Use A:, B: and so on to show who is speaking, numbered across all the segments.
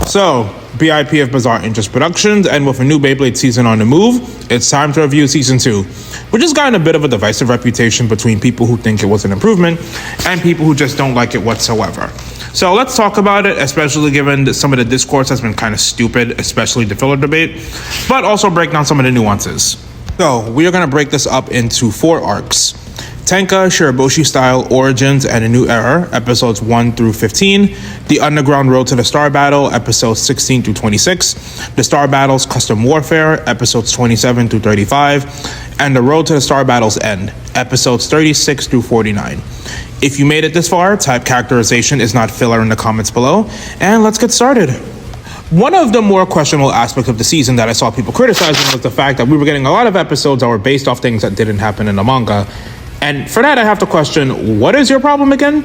A: So, BIP of Bizarre Interest Productions, and with a new Beyblade season on the move, it's time to review Season 2, which has gotten a bit of a divisive reputation between people who think it was an improvement and people who just don't like it whatsoever. So let's talk about it, especially given that some of the discourse has been kind of stupid, especially the filler debate, but also break down some of the nuances. So, we are going to break this up into 4 arcs. Tenka, Shiraboshi Style, Origins, and a New Era, episodes 1 through 15. The Underground Road to the Star Battle, episodes 16 through 26. The Star Battles Custom Warfare, episodes 27 through 35. And The Road to the Star Battle's End, episodes 36 through 49. If you made it this far, type characterization is not filler in the comments below, and let's get started. One of the more questionable aspects of the season that I saw people criticizing was the fact that we were getting a lot of episodes that were based off things that didn't happen in the manga. And for that, I have to question, what is your problem again?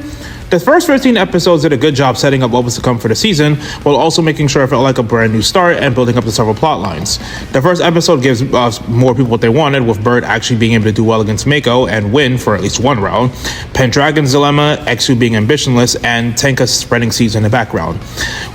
A: The first 15 episodes did a good job setting up what was to come for the season, while also making sure it felt like a brand new start and building up the several plot lines. The first episode gives us more people what they wanted, with Bird actually being able to do well against Mako and win for at least one round, Pendragon's Dilemma, Exu being ambitionless, and Tenka spreading seeds in the background.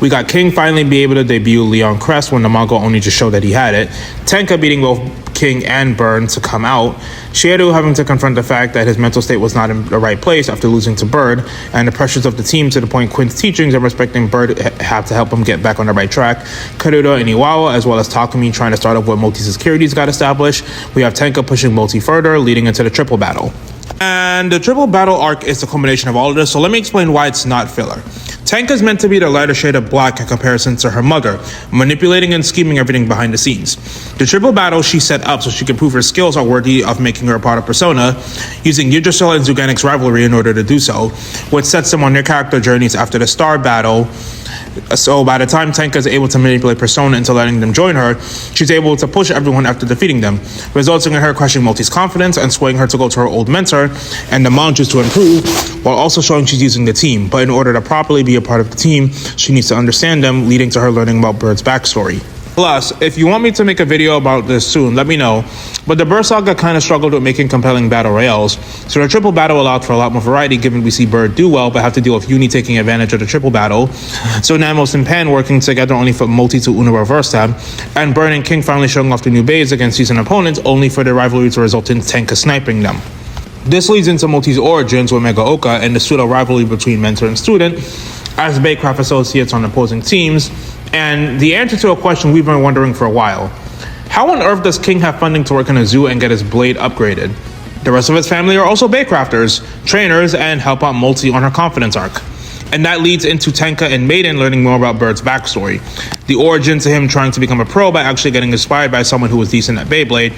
A: We got King finally be able to debut Leon Crest when the manga only just showed that he had it, Tenka beating both King and Burn to come out, Shieru having to confront the fact that his mental state was not in the right place after losing to Bird, and the pressures of the team to the point Quinn's teachings and respecting Bird have to help him get back on the right track, Karuda and Iwawa, as well as Takumi trying to start up what Multi's securities got established. We have Tenka pushing Multi further, leading into the triple battle. And the triple battle arc is the culmination of all of this, so let me explain why it's not filler. Tenka is meant to be the lighter shade of black in comparison to her mother, manipulating and scheming everything behind the scenes. The triple battle she set up so she can prove her skills are worthy of making her a part of Persona, using Yggdrasil and Zuganik's rivalry in order to do so, which sets them on their character journeys after the Star Battle. So by the time Tenka is able to manipulate Persona into letting them join her, she's able to push everyone after defeating them, resulting in her crushing Multi's confidence and swaying her to go to her old mentor and the mangas to improve, while also showing she's using the team. But in order to properly be a part of the team, she needs to understand them, leading to her learning about Bird's backstory. Plus, if you want me to make a video about this soon, let me know. But the Bird saga kind of struggled with making compelling battle royales, so the triple battle allowed for a lot more variety, given we see Bird do well, but have to deal with Uni taking advantage of the triple battle, so Namos and Pan working together only for Multi to Uno reverse them, and Bird and King finally showing off the new bays against seasoned opponents, only for their rivalry to result in Tenka sniping them. This leads into Multi's origins with Mega Oka and the pseudo rivalry between mentor and student as Baycraft associates on opposing teams, and the answer to a question we've been wondering for a while. How on earth does King have funding to work in a zoo and get his blade upgraded? The rest of his family are also Baycrafters, trainers, and help out Multi on her confidence arc. And that leads into Tenka and Maiden learning more about Bird's backstory. The origin to him trying to become a pro by actually getting inspired by someone who was decent at Beyblade,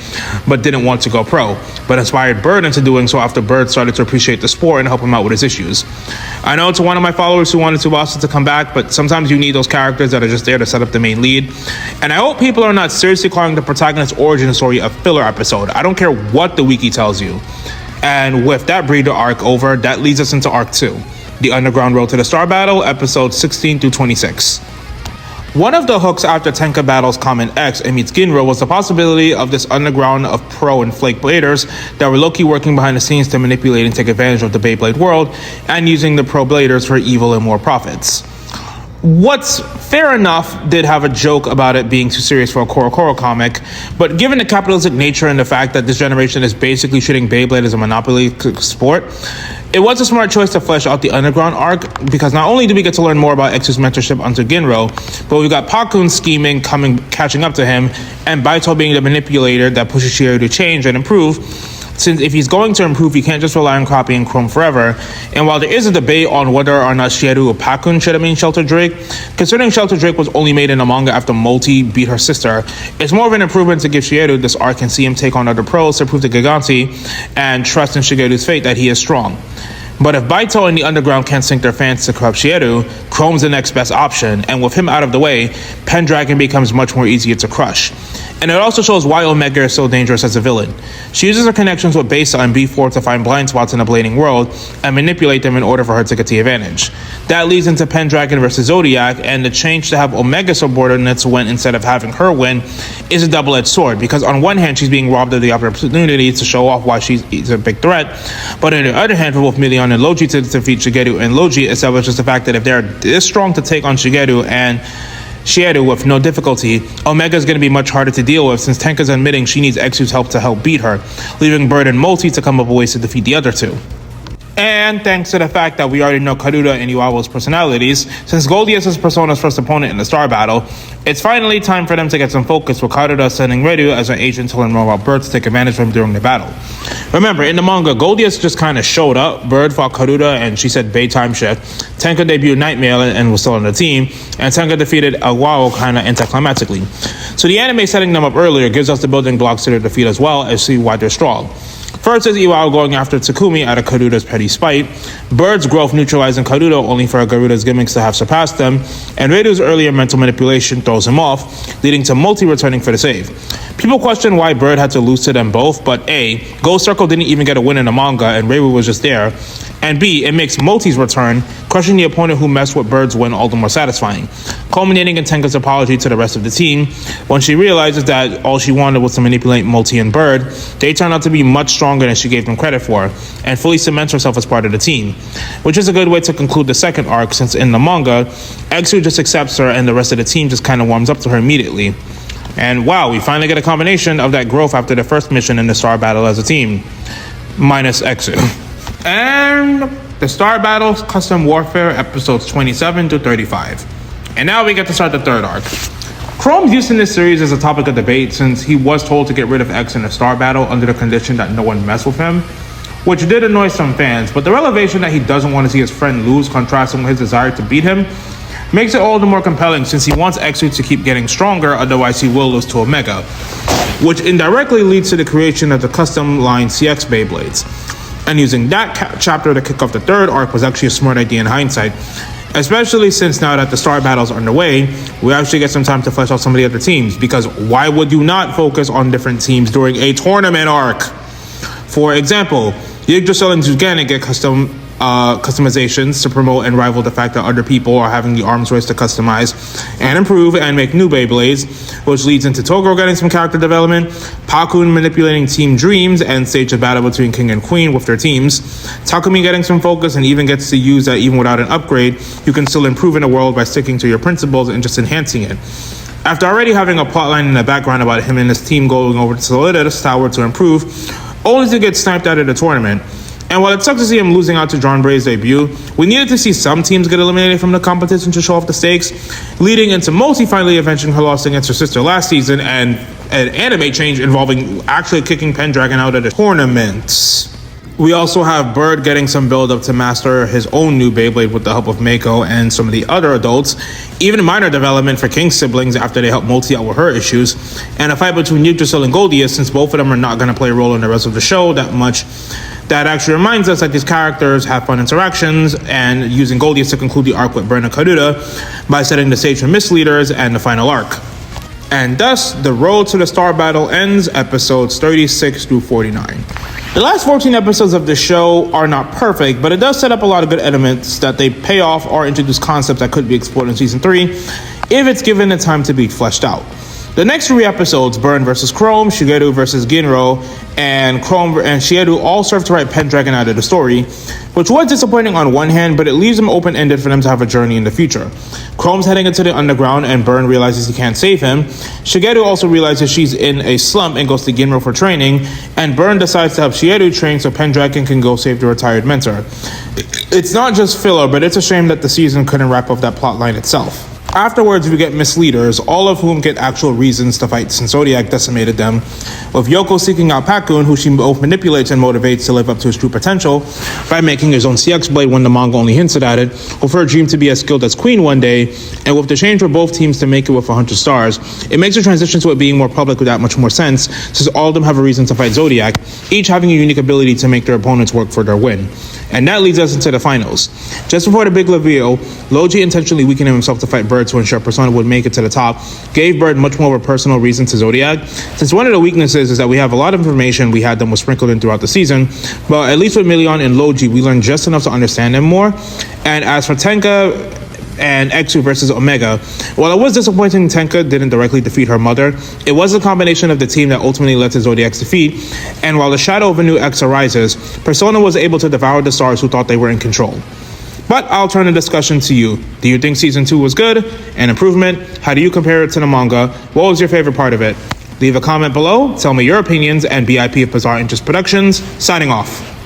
A: but didn't want to go pro, but inspired Bird into doing so after Bird started to appreciate the sport and help him out with his issues. I know to one of my followers who wanted Tsubasa to come back, but sometimes you need those characters that are just there to set up the main lead. And I hope people are not seriously calling the protagonist's origin story a filler episode. I don't care what the wiki tells you. And with that breeder arc over, that leads us into arc 2. The Underground Road to the Star Battle, episodes 16 through 26. One of the hooks after Tenka battles Common X and meets Ginro was the possibility of this underground of pro and flake bladers that were low-key working behind the scenes to manipulate and take advantage of the Beyblade world and using the pro bladers for evil and more profits. What's fair enough did have a joke about it being too serious for a Koro comic, but given the capitalistic nature and the fact that this generation is basically treating Beyblade as a monopoly sport, it was a smart choice to flesh out the underground arc, because not only do we get to learn more about X's mentorship under Ginro, but we've got Pakun scheming catching up to him, and Baito being the manipulator that pushes Shieru to change and improve, since if he's going to improve, he can't just rely on copying Chrome forever. And while there is a debate on whether or not Shieru or Pakun should have been Shelter Drake, considering Shelter Drake was only made in the manga after Multi beat her sister, it's more of an improvement to give Shieru this arc and see him take on other pros to prove to Giganti and trust in Shigeru's fate that he is strong. But if Baito and the Underground can't sink their fans to corrupt Shieru, Chrome's the next best option, and with him out of the way, Pendragon becomes much more easier to crush. And it also shows why Omega is so dangerous as a villain. She uses her connections with Besa and B4 to find blind spots in the blading world and manipulate them in order for her to get the advantage. That leads into Pendragon versus Zodiac, and the change to have Omega subordinates win instead of having her win is a double-edged sword, because on one hand she's being robbed of the opportunity to show off why she's a big threat, but on the other hand, for both Milion and Logi to defeat Shigeru and Logi establishes the fact that if they're this strong to take on Shigeru and Shiedu with no difficulty. Omega is going to be much harder to deal with since Tenka's admitting she needs Exu's help to help beat her, leaving Bird and Multi to come up with ways to defeat the other two. And thanks to the fact that we already know Karuda and Iwao's personalities, since Goldie is Persona's first opponent in the Star Battle, it's finally time for them to get some focus with Karuda sending Ryu as an agent to learn more about Bird to take advantage of him during the battle. Remember, in the manga, Goldie just kind of showed up, Bird fought Karuda and she said Baytime shift, Tenka debuted Nightmare and was still on the team, and Tenka defeated Iwao kind of anticlimactically. So the anime setting them up earlier gives us the building blocks to their defeat as well as see why they're strong. First is Iwao going after Tsukumi out of Karuda's petty spite, Bird's growth neutralizing Karuda only for Garuda's gimmicks to have surpassed them, and Ryu's earlier mental manipulation throws him off, leading to Multi returning for the save. People question why Bird had to lose to them both, but A, Ghost Circle didn't even get a win in the manga and Ryu was just there, and B, it makes Multi's return, crushing the opponent who messed with Bird's win all the more satisfying, culminating in Tenka's apology to the rest of the team. When she realizes that all she wanted was to manipulate Multi and Bird, they turn out to be much stronger than she gave them credit for, and fully cements herself as part of the team, which is a good way to conclude the second arc, since in the manga, Exu just accepts her and the rest of the team just kind of warms up to her immediately. And wow, we finally get a combination of that growth after the first mission in the Star Battle as a team, minus Exu. And the Star Battle Custom Warfare episodes 27 to 35. And now we get to start the third arc. Chrome's use in this series is a topic of debate since he was told to get rid of X in the Star Battle under the condition that no one mess with him, which did annoy some fans, but the revelation that he doesn't want to see his friend lose contrasting with his desire to beat him makes it all the more compelling since he wants Exu to keep getting stronger, otherwise he will lose to Omega, which indirectly leads to the creation of the custom line CX Beyblades. And using that chapter to kick off the third arc was actually a smart idea in hindsight, especially since now that the Star Battle's underway, we actually get some time to flesh out some of the other teams, because why would you not focus on different teams during a tournament arc? For example, Yggdrasil and Zuganik get customizations to promote and rival the fact that other people are having the arms race to customize and improve and make new Beyblades, which leads into Toguro getting some character development, Pakun manipulating Team Dreams and stage a battle between King and Queen with their teams, Takumi getting some focus and even gets to use that even without an upgrade, you can still improve in the world by sticking to your principles and just enhancing it. After already having a plotline in the background about him and his team going over to Solidus Tower to improve, only to get sniped out of the tournament. And while it sucks to see him losing out to John Bray's debut, we needed to see some teams get eliminated from the competition to show off the stakes, leading into Multi finally avenging her loss against her sister last season and an anime change involving actually kicking Pendragon out of the tournament. We also have Bird getting some build-up to master his own new Beyblade with the help of Mako and some of the other adults, even minor development for King's siblings after they help Multi out with her issues, and a fight between Yggdrasil and Goldius since both of them are not going to play a role in the rest of the show that much. That actually reminds us that these characters have fun interactions, and using Goldius to conclude the arc with Burn and Karuda by setting the stage for Misleaders and the final arc. And thus, the road to the Star Battle ends, episodes 36 through 49. The last 14 episodes of the show are not perfect, but it does set up a lot of good elements that they pay off or introduce concepts that could be explored in Season 3 if it's given the time to be fleshed out. The next 3 episodes, Burn vs. Chrome, Shigeru vs. Ginro, and Chrome and Shiedu all serve to write Pendragon out of the story, which was disappointing on one hand, but it leaves them open-ended for them to have a journey in the future. Chrome's heading into the underground and Burn realizes he can't save him. Shigeru also realizes she's in a slump and goes to Ginro for training, and Burn decides to help Shiedu train so Pendragon can go save the retired mentor. It's not just filler, but it's a shame that the season couldn't wrap up that plotline itself. Afterwards, we get Misleaders, all of whom get actual reasons to fight since Zodiac decimated them, with Yoko seeking out Pakun, who she both manipulates and motivates to live up to his true potential by making his own CX blade when the manga only hinted at it, with her dream to be as skilled as Queen one day, and with the change for both teams to make it with 100 stars, it makes the transition to it being more public with that much more sense, since all of them have a reason to fight Zodiac, each having a unique ability to make their opponents work for their win. And that leads us into the finals. Just before the big reveal, Logi intentionally weakening himself to fight Bird to ensure Persona would make it to the top, gave Bird much more of a personal reason to Zodiac, since one of the weaknesses is that we have a lot of information we had them was sprinkled in throughout the season, but at least with Million and Logi, we learned just enough to understand them more. And as for Tenka and Exu versus Omega, while it was disappointing Tenka didn't directly defeat her mother, it was a combination of the team that ultimately led to Zodiac's defeat, and while the shadow of a new X arises, Persona was able to devour the stars who thought they were in control. But I'll turn the discussion to you. Do you think season 2 was good? An improvement? How do you compare it to the manga? What was your favorite part of it? Leave a comment below, tell me your opinions, and BIP of Bizarre Interest Productions, signing off.